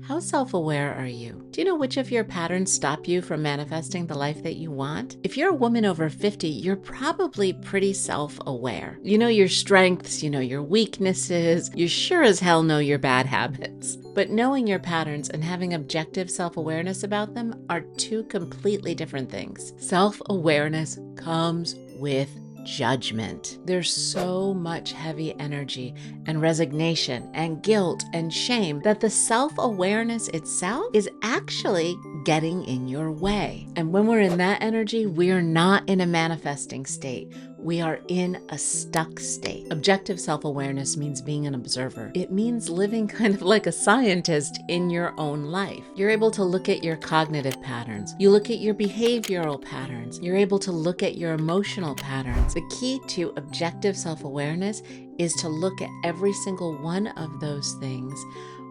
How self-aware are you? Do you know which of your patterns stop you from manifesting the life that you want? If you're a woman over 50, you're probably pretty self-aware. You know your strengths, you know your weaknesses, you sure as hell know your bad habits. But knowing your patterns and having objective self-awareness about them are two completely different things. Self-awareness comes with judgment. There's so much heavy energy and resignation and guilt and shame that the self-awareness itself is actually getting in your way. And when we're in that energy, we're not in a manifesting state. We are in a stuck state. Objective self-awareness means being an observer. It means living kind of like a scientist in your own life. You're able to look at your cognitive patterns. You look at your behavioral patterns. You're able to look at your emotional patterns. The key to objective self-awareness is to look at every single one of those things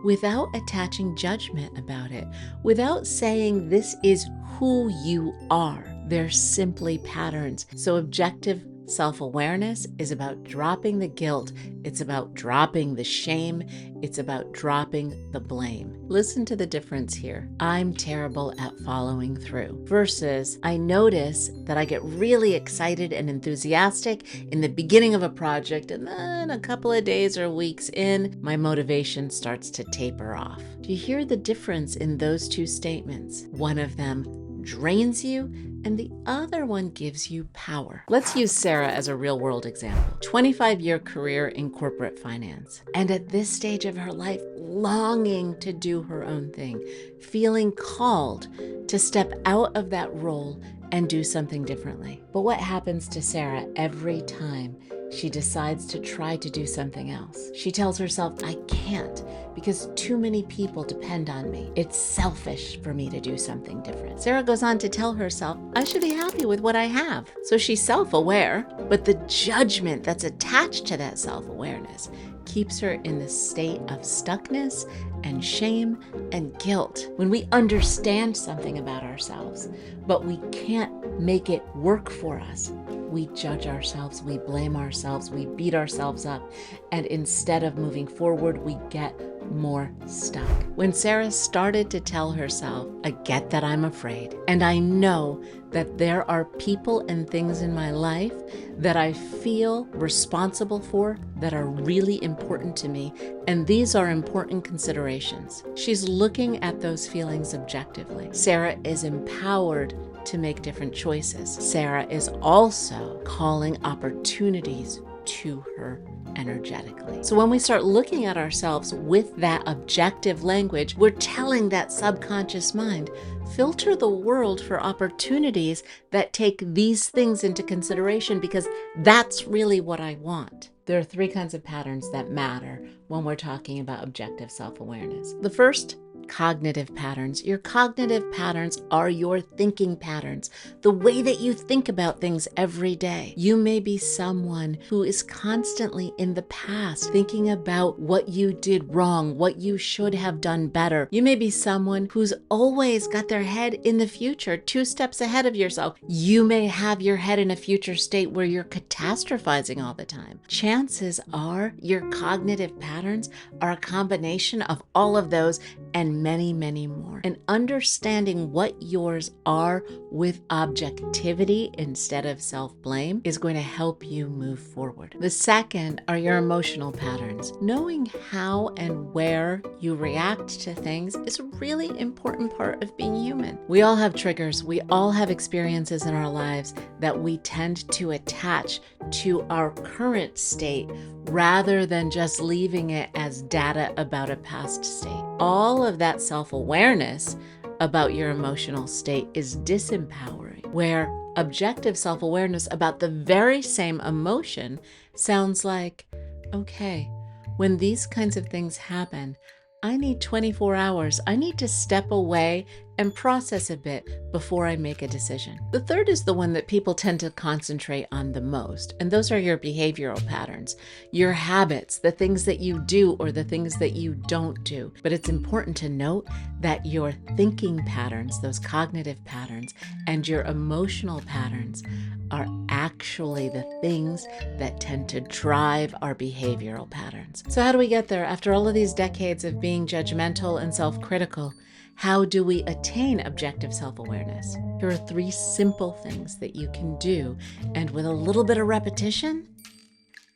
without attaching judgment about it, without saying this is who you are. They're simply patterns. So objective self-awareness is about dropping the guilt. It's about dropping the shame. It's about dropping the blame. Listen to the difference here. I'm terrible at following through versus I notice that I get really excited and enthusiastic in the beginning of a project, and then a couple of days or weeks in, my motivation starts to taper off. Do you hear the difference in those two statements? One of them drains you, and the other one gives you power. Let's use Sarah as a real-world example. 25-year career in corporate finance. And at this stage of her life, longing to do her own thing, feeling called to step out of that role and do something differently. But what happens to Sarah every time she decides to try to do something else? She tells herself, I can't because too many people depend on me. It's selfish for me to do something different. Sarah goes on to tell herself, I should be happy with what I have. So she's self-aware, but the judgment that's attached to that self-awareness keeps her in the state of stuckness and shame and guilt. When we understand something about ourselves, but we can't make it work for us, we judge ourselves, we blame ourselves, we beat ourselves up, and instead of moving forward, we get more stuck. When Sarah started to tell herself, I get that I'm afraid, and I know that there are people and things in my life that I feel responsible for that are really important to me, and these are important considerations. She's looking at those feelings objectively. Sarah is empowered to make different choices. Sarah is also calling opportunities to her energetically. So when we start looking at ourselves with that objective language, we're telling that subconscious mind, filter the world for opportunities that take these things into consideration because that's really what I want. There are three kinds of patterns that matter when we're talking about objective self-awareness. The first, cognitive patterns. Your cognitive patterns are your thinking patterns, the way that you think about things every day. You may be someone who is constantly in the past thinking about what you did wrong, what you should have done better. You may be someone who's always got their head in the future, 2 steps ahead of yourself. You may have your head in a future state where you're catastrophizing all the time. Chances are your cognitive patterns are a combination of all of those and many, many more. And understanding what yours are with objectivity instead of self-blame is going to help you move forward. The second are your emotional patterns. Knowing how and where you react to things is a really important part of being human. We all have triggers. We all have experiences in our lives that we tend to attach to our current state rather than just leaving it as data about a past state. All of that self-awareness about your emotional state is disempowering, where objective self-awareness about the very same emotion sounds like, okay, when these kinds of things happen, I need 24 hours. I need to step away and process a bit before I make a decision. The third is the one that people tend to concentrate on the most, and those are your behavioral patterns, your habits, the things that you do or the things that you don't do. But it's important to note that your thinking patterns, those cognitive patterns, and your emotional patterns are actually the things that tend to drive our behavioral patterns. So how do we get there? After all of these decades of being judgmental and self-critical, how do we attain objective self-awareness? Here are 3 simple things that you can do, and with a little bit of repetition,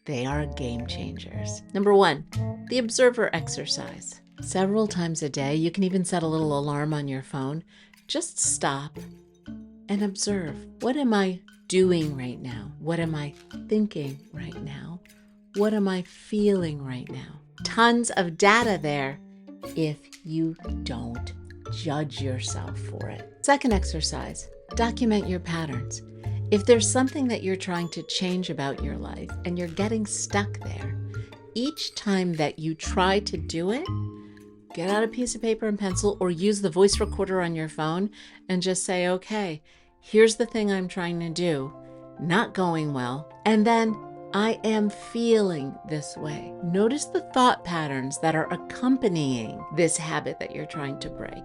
they are game changers. Number 1, the observer exercise. Several times a day, you can even set a little alarm on your phone. Just stop and observe. What am I doing right now? What am I thinking right now? What am I feeling right now? Tons of data there if you don't judge yourself for it. Second exercise, document your patterns. If there's something that you're trying to change about your life and you're getting stuck there, each time that you try to do it, get out a piece of paper and pencil or use the voice recorder on your phone and just say, okay, here's the thing I'm trying to do, not going well, and then I am feeling this way. Notice the thought patterns that are accompanying this habit that you're trying to break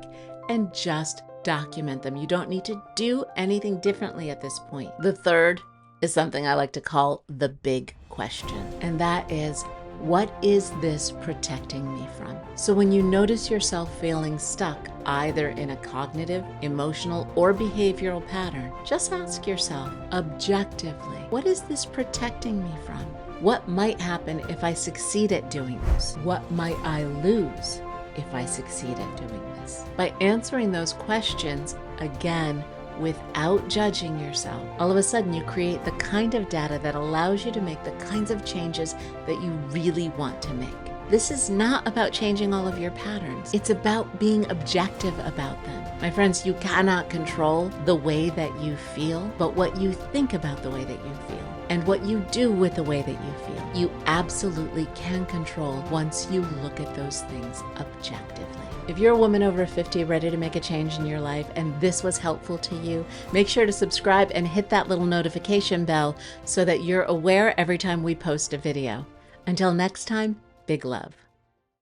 and just document them. You don't need to do anything differently at this point. The third is something I like to call the big question, and that is, what is this protecting me from? So when you notice yourself feeling stuck, either in a cognitive, emotional, or behavioral pattern, just ask yourself objectively, what is this protecting me from? What might happen if I succeed at doing this? What might I lose if I succeed at doing this? By answering those questions, again, without judging yourself, all of a sudden you create the kind of data that allows you to make the kinds of changes that you really want to make. This is not about changing all of your patterns. It's about being objective about them. My friends, you cannot control the way that you feel, but what you think about the way that you feel and what you do with the way that you feel, you absolutely can control once you look at those things objectively. If you're a woman over 50 ready to make a change in your life and this was helpful to you, make sure to subscribe and hit that little notification bell so that you're aware every time we post a video. Until next time, big love.